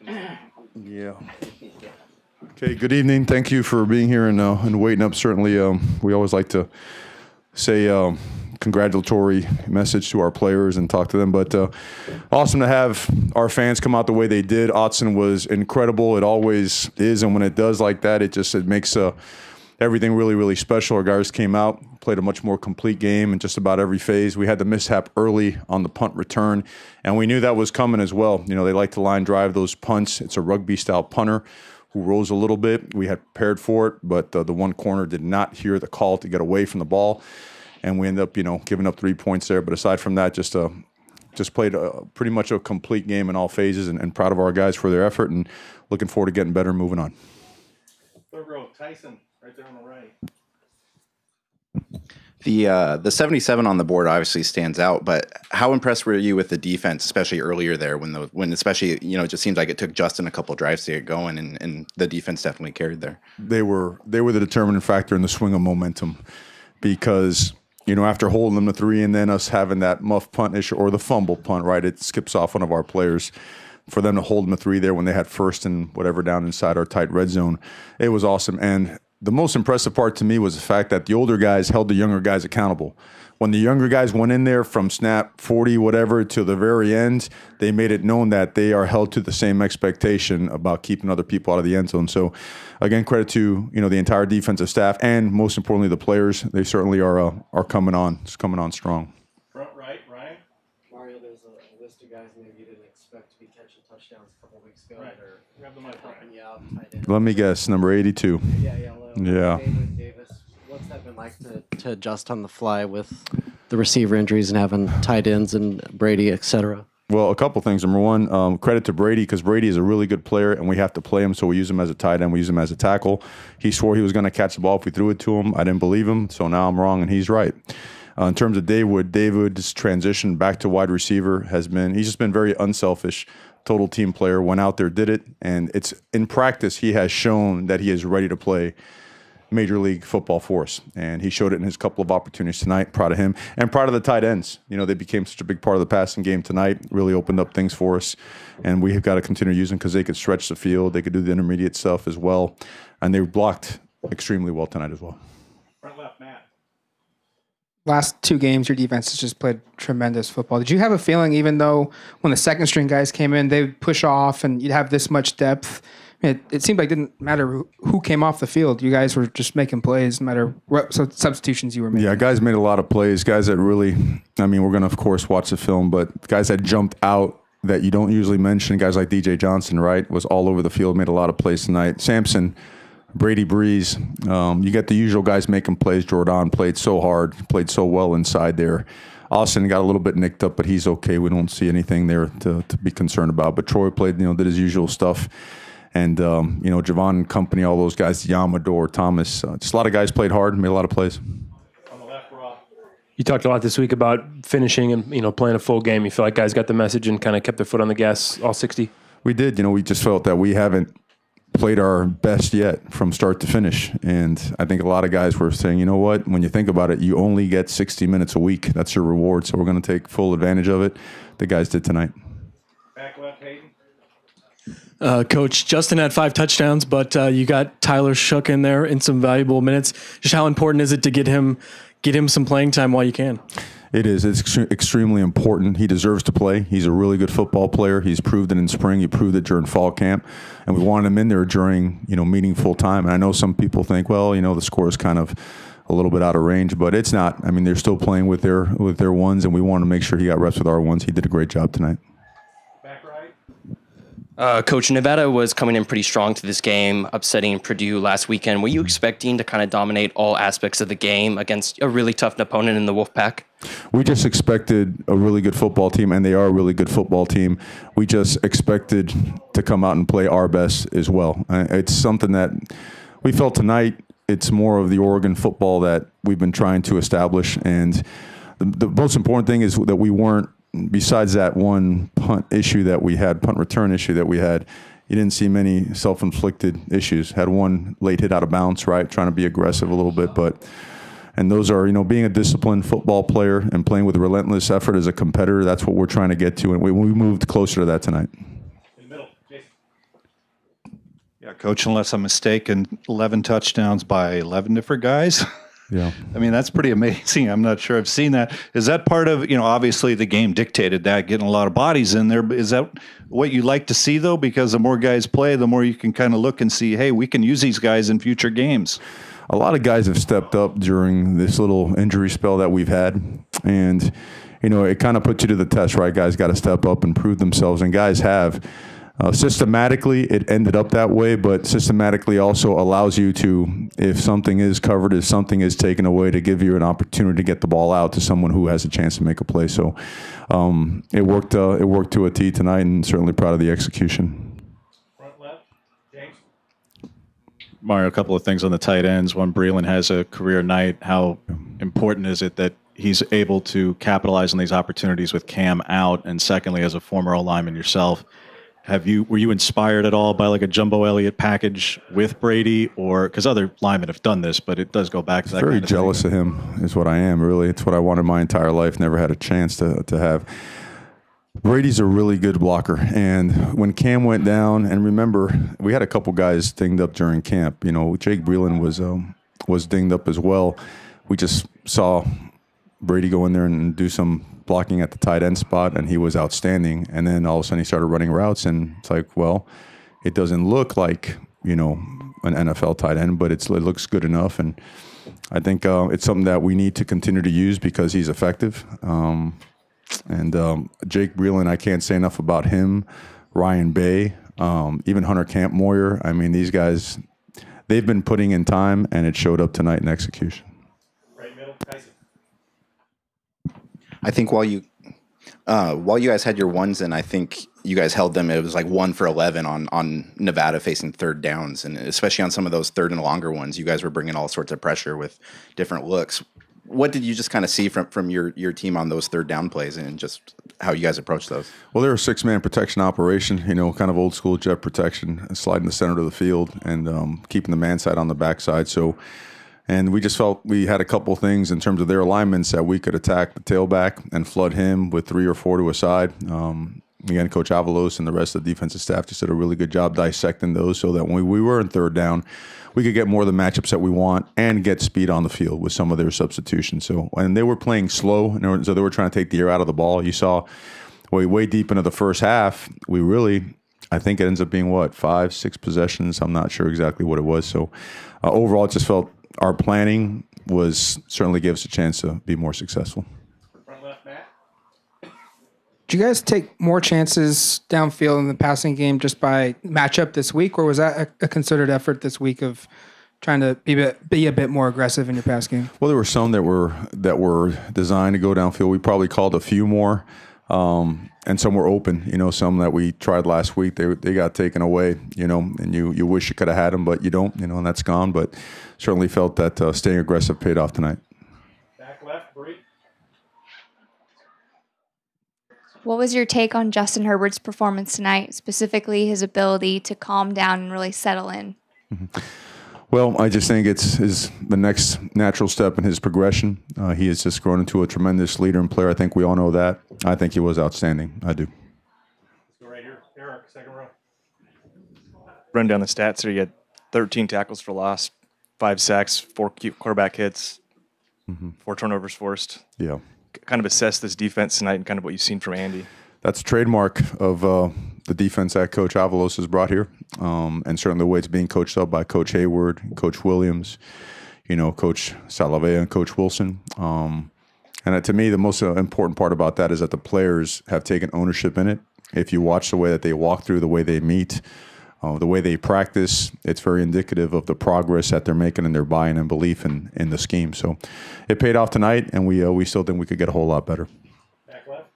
Yeah. Okay, good evening. Thank you for being here and waiting up. Certainly, we always like to say congratulatory message to our players and talk to them. But awesome to have our fans come out the way they did. Autzen was incredible. It always is, and when it does like that, it makes everything really, really special. Our guys came out, played a much more complete game in just about every phase. We had the mishap early on the punt return, and we knew that was coming as well. You know, they like to line drive those punts. It's a rugby-style punter who rose a little bit. We had prepared for it, but the one corner did not hear the call to get away from the ball, and we ended up, giving up 3 points there. But aside from that, just played pretty much a complete game in all phases, and proud of our guys for their effort, and looking forward to getting better and moving on. Third row, Tyson. Right there on the right. The 77 on the board obviously stands out, but how impressed were you with the defense, especially earlier there when especially, it just seems like it took Justin a couple drives to get going, and the defense definitely carried there. They were the determining factor in the swing of momentum because, after holding them to 3 and then us having that muff punt issue or the fumble punt, right, it skips off one of our players. For them to hold them to 3 there when they had first and whatever down inside our tight red zone, it was awesome. And the most impressive part to me was the fact that the older guys held the younger guys accountable. When the younger guys went in there from snap 40, whatever, to the very end, they made it known that they are held to the same expectation about keeping other people out of the end zone. So, again, credit to the entire defensive staff and most importantly the players. They certainly are coming on. It's coming on strong. Front right, Ryan. Mario, there's a list of guys maybe you didn't expect to be catching touchdowns a couple weeks ago. Right. That are Grab the mic, helping Ryan. you out. Tight end. Let me guess, number 82. Yeah. Yeah. David Davis. What's that been like to adjust on the fly with the receiver injuries and having tight ends and Brady, et cetera? Well, a couple things. Number one, credit to Brady because Brady is a really good player, and we have to play him, so we use him as a tight end. We use him as a tackle. He swore he was going to catch the ball if we threw it to him. I didn't believe him, so now I'm wrong, and he's right. In terms of David's transition back to wide receiver he's just been very unselfish, total team player, went out there, did it, and it's in practice he has shown that he is ready to play Major League Football for us, and he showed it in his couple of opportunities tonight. Proud of him, and proud of the tight ends. They became such a big part of the passing game tonight, really opened up things for us, and we have got to continue using because they could stretch the field, they could do the intermediate stuff as well, and they blocked extremely well tonight as well. Front left, Matt. Last 2 games, your defense has just played tremendous football. Did you have a feeling, even though when the second string guys came in, they would push off and you'd have this much depth? It seemed like it didn't matter who came off the field. You guys were just making plays no matter what substitutions you were making. Yeah, guys made a lot of plays. Guys that really, we're going to, of course, watch the film, but guys that jumped out that you don't usually mention, guys like DJ Johnson, right, was all over the field, made a lot of plays tonight. Sampson, Brady Breeze, you get the usual guys making plays. Jordan played so hard, played so well inside there. Austin got a little bit nicked up, but he's okay. We don't see anything there to be concerned about. But Troy played, did his usual stuff. And, Javon and company, all those guys, Yamador, Thomas, just a lot of guys played hard and made a lot of plays. On the left, Rob. You talked a lot this week about finishing and, playing a full game. You feel like guys got the message and kind of kept their foot on the gas all 60? We did. We just felt that we haven't played our best yet from start to finish. And I think a lot of guys were saying, you know what, when you think about it, you only get 60 minutes a week. That's your reward. So we're going to take full advantage of it. The guys did tonight. Back left, Hayden. Coach, Justin had 5 touchdowns, but you got Tyler Shook in there in some valuable minutes. Just how important is it to get him some playing time while you can? It is. It's extremely important. He deserves to play. He's a really good football player. He's proved it in spring. He proved it during fall camp. And we wanted him in there during, meaningful time. And I know some people think, well, the score is kind of a little bit out of range, but it's not. They're still playing with their ones, and we wanted to make sure he got reps with our ones. He did a great job tonight. Back right. Coach, Nevada was coming in pretty strong to this game, upsetting Purdue last weekend. Were you expecting to kind of dominate all aspects of the game against a really tough opponent in the Wolfpack? We just expected a really good football team, and they are a really good football team. We just expected to come out and play our best as well. It's something that we felt tonight. It's more of the Oregon football that we've been trying to establish, and the most important thing is that we weren't, besides that one punt return issue that we had, you didn't see many self-inflicted issues. Had one late hit out of bounds, right, trying to be aggressive a little bit, and those are, being a disciplined football player and playing with relentless effort as a competitor, that's what we're trying to get to, and we moved closer to that tonight. In the middle, Jason. Yeah, Coach, unless I'm mistaken, 11 touchdowns by 11 different guys. Yeah. I mean, that's pretty amazing. I'm not sure I've seen that. Is that part of, obviously the game dictated that, getting a lot of bodies in there. But is that what you like to see, though? Because the more guys play, the more you can kind of look and see, hey, we can use these guys in future games. A lot of guys have stepped up during this little injury spell that we've had. And, it kind of puts you to the test, right? Guys got to step up and prove themselves. And guys have. Systematically, it ended up that way, but systematically also allows you to, if something is covered, if something is taken away, to give you an opportunity to get the ball out to someone who has a chance to make a play. So it worked to a T tonight, and certainly proud of the execution. Front left, James. Mario, a couple of things on the tight ends. One, Breland has a career night. How important is it that he's able to capitalize on these opportunities with Cam out? And secondly, as a former O-lineman yourself, were you inspired at all by like a Jumbo Elliott package with Brady, or because other linemen have done this, but it does go back to that. Very jealous of him is what I am, really. It's what I wanted my entire life. Never had a chance to have. Brady's a really good blocker, and when Cam went down, and remember, we had a couple guys dinged up during camp. Jake Breland was dinged up as well. We just saw Brady go in there and do some blocking at the tight end spot, and he was outstanding. And then all of a sudden he started running routes, and it's like, well, it doesn't look like, an NFL tight end, but it looks good enough. And I think it's something that we need to continue to use because he's effective. And Jake Breland, I can't say enough about him. Ryan Bay, even Hunter Campmoyer. I mean, these guys, they've been putting in time, and it showed up tonight in execution. Right middle, Tyson. I think while you guys had your ones in, I think you guys held them. It was like 1 for 11 on Nevada facing third downs, and especially on some of those third and longer ones, you guys were bringing all sorts of pressure with different looks. What did you just kind of see from your team on those third down plays, and just how you guys approach those? Well, they're a 6-man protection operation, kind of old school jet protection, sliding the center of the field and keeping the man side on the backside. And we just felt we had a couple things in terms of their alignments that we could attack the tailback and flood him with 3 or 4 to a side. Again, Coach Avalos and the rest of the defensive staff just did a really good job dissecting those so that when we were in third down, we could get more of the matchups that we want and get speed on the field with some of their substitutions. And they were playing slow, and so they were trying to take the air out of the ball. You saw way deep into the first half, I think it ends up being 5, 6 possessions. I'm not sure exactly what it was. So overall, it just felt our planning certainly gave us a chance to be more successful. Front left, Matt. Did you guys take more chances downfield in the passing game just by matchup this week, or was that a concerted effort this week of trying to be a bit more aggressive in your pass game? Well, there were some that were designed to go downfield. We probably called a few more, and some were open. Some that we tried last week, they got taken away. And you wish you could have had them, but you don't. And that's gone. But certainly felt that staying aggressive paid off tonight. Back left, Bree. What was your take on Justin Herbert's performance tonight, specifically his ability to calm down and really settle in? Mm-hmm. Well, I just think it's the next natural step in his progression. He has just grown into a tremendous leader and player. I think we all know that. I think he was outstanding. I do. Let's go right here. Eric, second row. Run down the stats here. You had 13 tackles for loss, 5 sacks, 4 quarterback hits, 4 turnovers forced. Yeah. Kind of assess this defense tonight and kind of what you've seen from Andy. That's a trademark of the defense that Coach Avalos has brought here, and certainly the way it's being coached up by Coach Hayward, Coach Williams, Coach Salavea, and Coach Wilson. And to me, the most important part about that is that the players have taken ownership in it. If you watch the way that they walk through, the way they meet, the way they practice, it's very indicative of the progress that they're making and their buy-in and belief in the scheme. So it paid off tonight, and we still think we could get a whole lot better. Back left.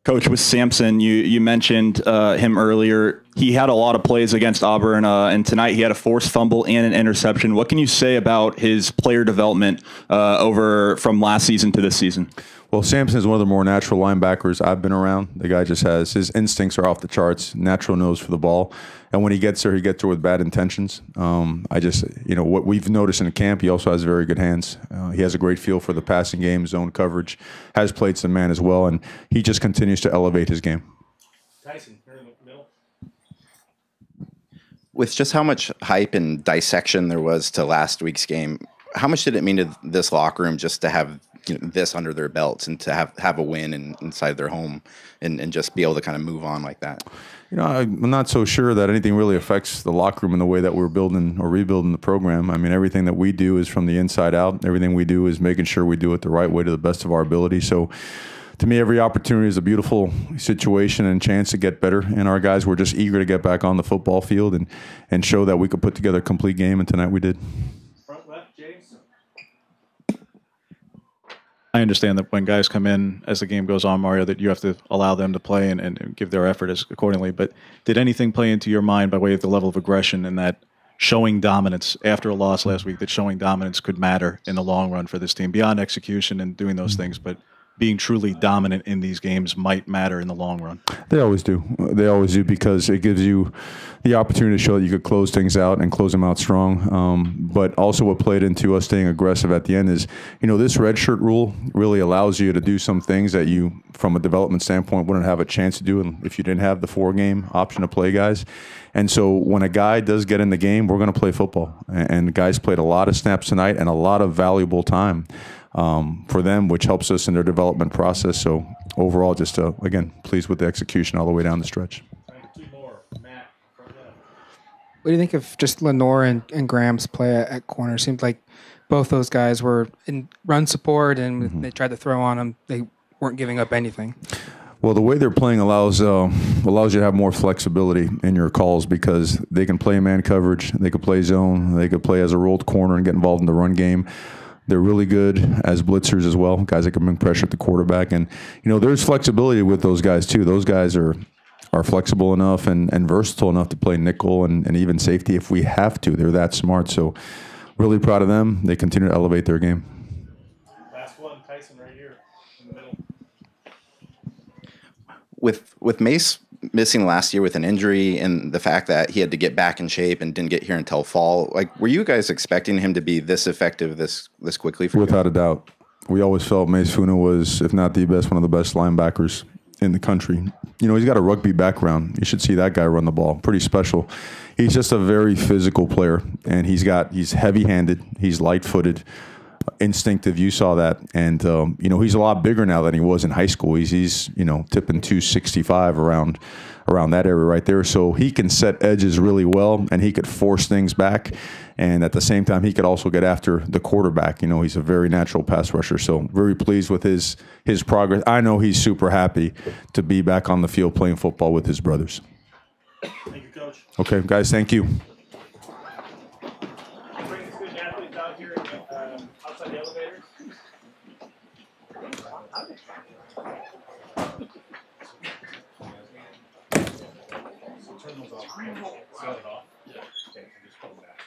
Coach, with Sampson, you mentioned him earlier. He had a lot of plays against Auburn, and tonight he had a forced fumble and an interception. What can you say about his player development over from last season to this season? Well, Sampson is one of the more natural linebackers I've been around. The guy just his instincts are off the charts, natural nose for the ball. And when he gets there with bad intentions. What we've noticed in the camp, he also has very good hands. He has a great feel for the passing game, zone coverage, has played some man as well, and he just continues to elevate his game. Tyson, here in the middle. With just how much hype and dissection there was to last week's game, how much did it mean to this locker room just to have this under their belts and to have a win inside their home and just be able to kind of move on like that? I'm not so sure that anything really affects the locker room in the way that we're building or rebuilding the program. I mean, everything that we do is from the inside out. Everything we do is making sure we do it the right way to the best of our ability. So to me, every opportunity is a beautiful situation and chance to get better. And our guys were just eager to get back on the football field and show that we could put together a complete game. And tonight we did. Front left, James. I understand that when guys come in as the game goes on, Mario, that you have to allow them to play and give their effort accordingly. But did anything play into your mind by way of the level of aggression and that showing dominance after a loss last week, that showing dominance could matter in the long run for this team beyond execution and doing those things, but being truly dominant in these games might matter in the long run? They always do. They always do, because it gives you the opportunity to show that you could close things out and close them out strong. But also what played into us staying aggressive at the end is, this red shirt rule really allows you to do some things that you, from a development standpoint, wouldn't have a chance to do if you didn't have the 4-game option to play guys. And so when a guy does get in the game, we're going to play football. And the guys played a lot of snaps tonight and a lot of valuable time for them, which helps us in their development process. So overall, just again, pleased with the execution all the way down the stretch. Two more. Matt, front left. What do you think of just Lenore and Graham's play at corner? Seemed like both those guys were in run support, and they tried to throw on them. They weren't giving up anything. Well, the way they're playing allows you to have more flexibility in your calls, because they can play man coverage, they could play zone, they could play as a rolled corner and get involved in the run game. They're really good as blitzers as well, guys that can bring pressure at the quarterback. And, there's flexibility with those guys too. Those guys are flexible enough and versatile enough to play nickel and even safety if we have to. They're that smart. So really proud of them. They continue to elevate their game. Last one, Tyson, right here in the middle. With Mace missing last year with an injury and the fact that he had to get back in shape and didn't get here until fall, were you guys expecting him to be this effective this quickly for you? Without a doubt. We always felt Mace Funa was, if not the best, one of the best linebackers in the country. He's got a rugby background. You should see that guy run the ball. Pretty special. He's just a very physical player, and he's heavy-handed, he's light-footed, instinctive. You saw that. And, he's a lot bigger now than he was in high school. He's tipping 265 around that area right there. So he can set edges really well, and he could force things back. And at the same time, he could also get after the quarterback. He's a very natural pass rusher. So very pleased with his progress. I know he's super happy to be back on the field playing football with his brothers. Thank you, Coach. Okay, guys, thank you. Bring the student athletes out here outside the elevator. Turn those off. Set it off. Yeah. Okay, just pull them back.